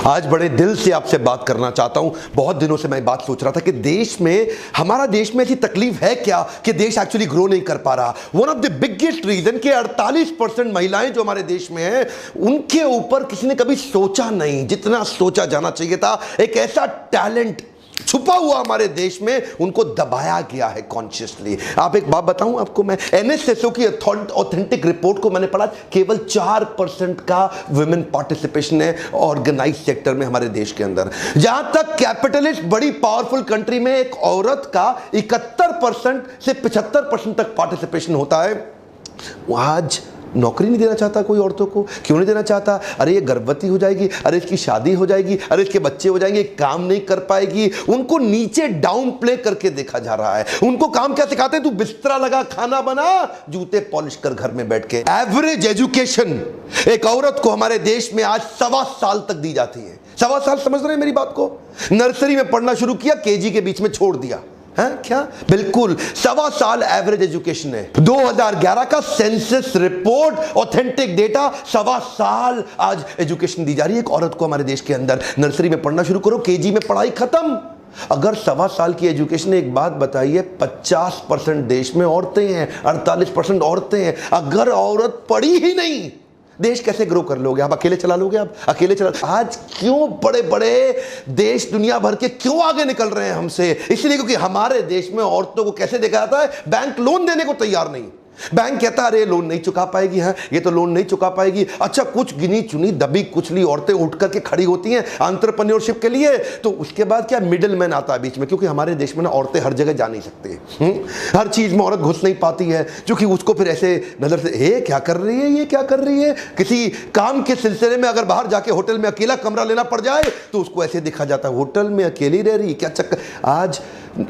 आज बड़े दिल से आपसे बात करना चाहता हूं। बहुत दिनों से मैं बात सोच रहा था कि देश में, हमारा देश में ऐसी तकलीफ है क्या कि देश एक्चुअली ग्रो नहीं कर पा रहा। One of the biggest reason कि 48% महिलाएं जो हमारे देश में हैं, उनके ऊपर किसी ने कभी सोचा नहीं जितना सोचा जाना चाहिए था। एक ऐसा टैलेंट छुपा हुआ हमारे देश में, उनको दबाया गया है कॉन्शियसली। आप एक बात बताऊं आपको, मैं एनएसएसओ की ऑथेंटिक रिपोर्ट को मैंने पढ़ा, केवल 4% का वुमेन पार्टिसिपेशन है ऑर्गेनाइज सेक्टर में हमारे देश के अंदर। जहां तक कैपिटलिस्ट बड़ी पावरफुल कंट्री में एक औरत का 71% से 75% तक पार्टिसिपेशन होता है, आज नौकरी नहीं देना चाहता कोई औरतों को। क्यों नहीं देना चाहता? अरे ये गर्भवती हो जाएगी, अरे इसकी शादी हो जाएगी, अरे इसके बच्चे हो जाएंगे, काम नहीं कर पाएगी। उनको नीचे डाउन प्ले करके देखा जा रहा है। उनको काम क्या सिखाते हैं? तू बिस्तरा लगा, खाना बना, जूते पॉलिश कर घर में बैठ के। एवरेज एजुकेशन एक औरत को हमारे देश में आज 1.25 साल तक दी जाती है। 1.25 साल, समझ रहे हैं मेरी बात को? नर्सरी में पढ़ना शुरू किया, केजी के बीच में छोड़ दिया है क्या? बिल्कुल 1.25 साल एवरेज एजुकेशन है। 2011 का सेंसस रिपोर्ट ऑथेंटिक डेटा, 1.25 साल आज एजुकेशन दी जा रही है एक औरत को हमारे देश के अंदर। नर्सरी में पढ़ना शुरू करो, केजी में पढ़ाई खत्म। अगर 1.25 साल की एजुकेशन, एक बात बताइए, 50% देश में औरतें हैं, 48% औरतें हैं। अगर औरत पढ़ी ही नहीं, देश कैसे ग्रो कर लोगे? आप अकेले चला लोगे? आप अकेले चला। आज क्यों बड़े बड़े देश दुनिया भर के क्यों आगे निकल रहे हैं हमसे? इसलिए क्योंकि हमारे देश में औरतों को कैसे देखा जाता है? बैंक लोन देने को तैयार नहीं। बैंक कहता है अरे लोन नहीं चुका पाएगी, है ये तो लोन नहीं चुका पाएगी। अच्छा, कुछ गिनी चुनी दबी कुचली औरतें उठ करके खड़ी होती हैं एंटरप्रेन्योरशिप के लिए, तो उसके बाद क्या मिडिल मैन आता है बीच में। क्योंकि हमारे देश में ना औरतें हर जगह जा नहीं सकती, हर चीज में औरत घुस नहीं पाती है, क्योंकि उसको फिर ऐसे नजर से ये क्या कर रही है, ये क्या कर रही है। किसी काम के सिलसिले में अगर बाहर जाके होटल में अकेला कमरा लेना पड़ जाए तो उसको ऐसे देखा जाता है, होटल में अकेली रह रही, क्या चक्कर। आज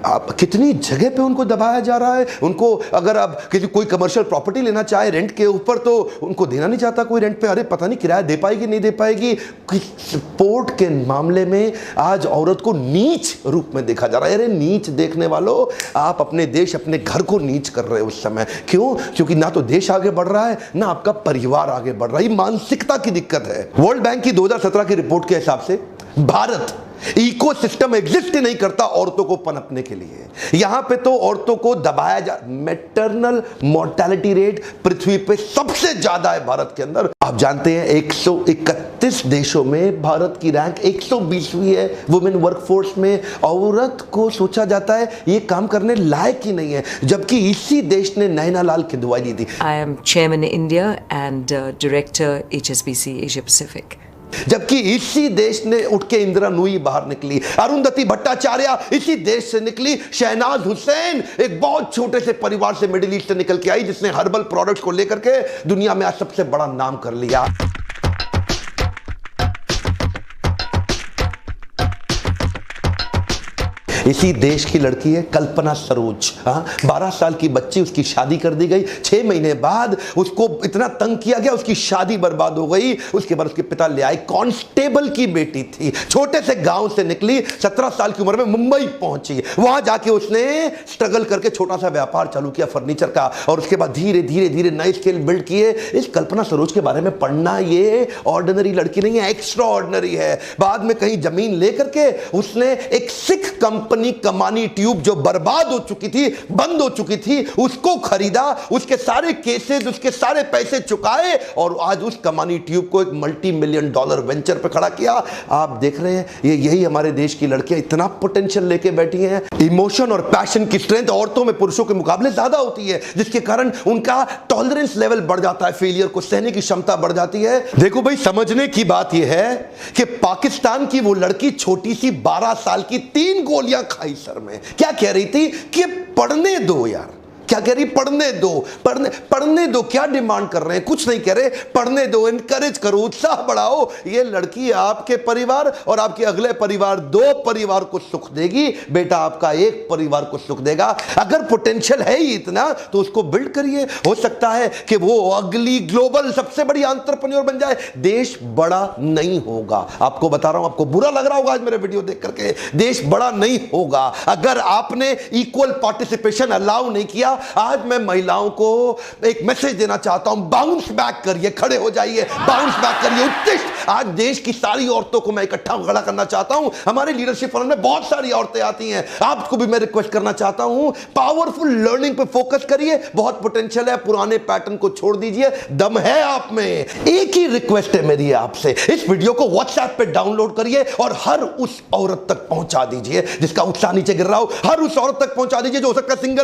आप कितनी जगह पे उनको दबाया जा रहा है। उनको अगर आप किसी कोई कमर्शियल प्रॉपर्टी लेना चाहे रेंट के ऊपर, तो उनको देना नहीं चाहता कोई रेंट पे। अरे पता नहीं किराया दे पाएगी नहीं दे पाएगी। स्पोर्ट के मामले में आज औरत को नीच रूप में देखा जा रहा है। अरे नीच देखने वालों, आप अपने देश, अपने घर को नीच कर रहे हो उस समय। क्यों? क्योंकि ना तो देश आगे बढ़ रहा है, ना आपका परिवार आगे बढ़ रहा है। मानसिकता की दिक्कत है। वर्ल्ड बैंक की 2017 की रिपोर्ट के हिसाब से भारत इकोसिस्टम एग्जिस्ट नहीं करता औरतों को पनपने के लिए। यहां पे तो औरतों को दबाया जा। मैटरनल मोर्टेलिटी रेट पृथ्वी पे सबसे ज्यादा है भारत के अंदर। आप जानते हैं 131 देशों में भारत की रैंक 120वीं है वुमेन वर्कफोर्स में। औरत को सोचा जाता है ये काम करने लायक ही नहीं है, जबकि इसी देश ने नैना लाल की दुआई दी थी। I am chairman India and director HSBC Asia Pacific. जबकि इसी देश ने उठ के इंदिरा नूई बाहर निकली, अरुंधति भट्टाचार्य इसी देश से निकली, शहनाज हुसैन एक बहुत छोटे से परिवार से मिडिल ईस्ट से निकल के आई, जिसने हर्बल प्रोडक्ट्स को लेकर के दुनिया में आज सबसे बड़ा नाम कर लिया। इसी देश की लड़की है कल्पना सरोज। 12 साल की बच्ची, उसकी शादी कर दी गई। 6 महीने बाद उसको इतना तंग किया गया, उसकी शादी बर्बाद हो गई। उसके बाद उसके पिता ले आए। कांस्टेबल की बेटी थी, छोटे से गांव से निकली, 17 साल की उम्र में मुंबई पहुंची। वहां जाके उसने स्ट्रगल करके छोटा सा व्यापार चालू किया फर्नीचर का, और उसके बाद धीरे धीरे धीरे नए स्केल बिल्ड किए। इस कल्पना सरोज के बारे में पढ़ना, ये ऑर्डिनरी लड़की नहीं है, एक्स्ट्रा ऑर्डिनरी है। बाद में कहीं जमीन लेकर के उसने एक सिख कंपनी कमानी ट्यूब जो बर्बाद हो चुकी थी, बंद हो चुकी थी, उसको खरीदा, उसके सारे केसेस, उसके सारे पैसे चुकाए, और आज उस कमानी ट्यूब को एक $multi-million वेंचर पे खड़ा किया। आप देख रहे हैं, ये यही हमारे देश की लड़कियां इतना पोटेंशियल लेके बैठी हैं। इमोशन और पैशन की स्ट्रेंथ औरतों में पुरुषों के मुकाबले ज्यादा होती है, जिसके कारण उनका टॉलरेंस लेवल बढ़ जाता है, फेलियर को सहने की क्षमता बढ़ जाती है। देखो भाई, समझने की बात यह है कि पाकिस्तान की वो लड़की छोटी सी 12 साल की 3 गोलियां खाई सर में। क्या कह रही थी कि पढ़ने दो यार, क्या कह रही? पढ़ने दो, पढ़ने दो। क्या डिमांड कर रहे हैं? कुछ नहीं कह रहे, पढ़ने दो, इनकरेज करो, उत्साह बढ़ाओ। ये लड़की आपके परिवार और आपके अगले परिवार, 2 परिवार को सुख देगी। बेटा आपका एक परिवार को सुख देगा। अगर पोटेंशियल है ही इतना तो उसको बिल्ड करिए। हो सकता है कि वो अगली ग्लोबल सबसे बड़ी एंटरप्रेन्योर बन जाए। देश बड़ा नहीं होगा, आपको बता रहा हूं। आपको बुरा लग रहा होगा आज मेरे वीडियो देख करके, देश बड़ा नहीं होगा अगर आपने इक्वल पार्टिसिपेशन अलाउ नहीं किया आज मैं महिलाओं को एक मैसेज देना चाहता हूं, बाउंस बैक करिए, खड़े हो जाइए, बाउंस बैक करिए, उत्कृष्ट। आज देश की सारी औरतों को मैं इकट्ठा खड़ा करना चाहता हूं। हमारे लीडरशिप फोरम में बहुत सारी औरतें आती हैं, आपको भी मैं रिक्वेस्ट करना चाहता हूं, पावरफुल लर्निंग पे फोकस करिए, बहुत पोटेंशियल है, पुराने पैटर्न को छोड़ दीजिए, दम है आप में। एक ही रिक्वेस्ट है मेरी आपसे, इस वीडियो को व्हाट्सएप पे डाउनलोड करिए और हर उस औरत तक पहुंचा दीजिए जिसका उत्साह नीचे गिर रहा हो, हर उस औरत तक पहुंचा दीजिए जो हो सकता है सिंगल